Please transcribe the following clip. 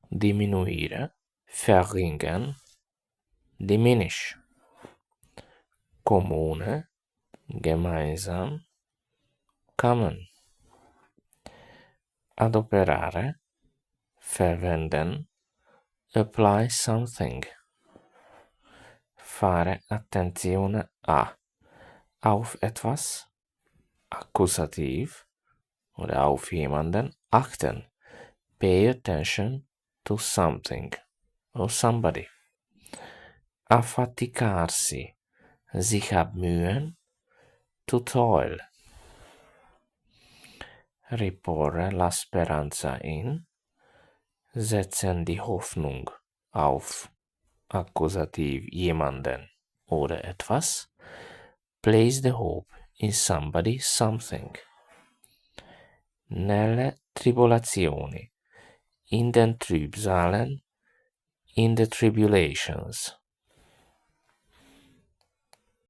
diminuire, verringern, diminish. Kommune, gemeinsam, common. Adoperare, verwenden, apply something. Fare attenzione a, auf etwas, Akkusativ oder auf jemanden achten. Pay attention to something or somebody. Affaticarsi, sich abmühen, to toil. Riporre la speranza in, setzen die Hoffnung auf, Akkusativ jemanden oder etwas. Place the hope in somebody, something. Nelle tribolazioni, in den Trübsalen, in the tribulations.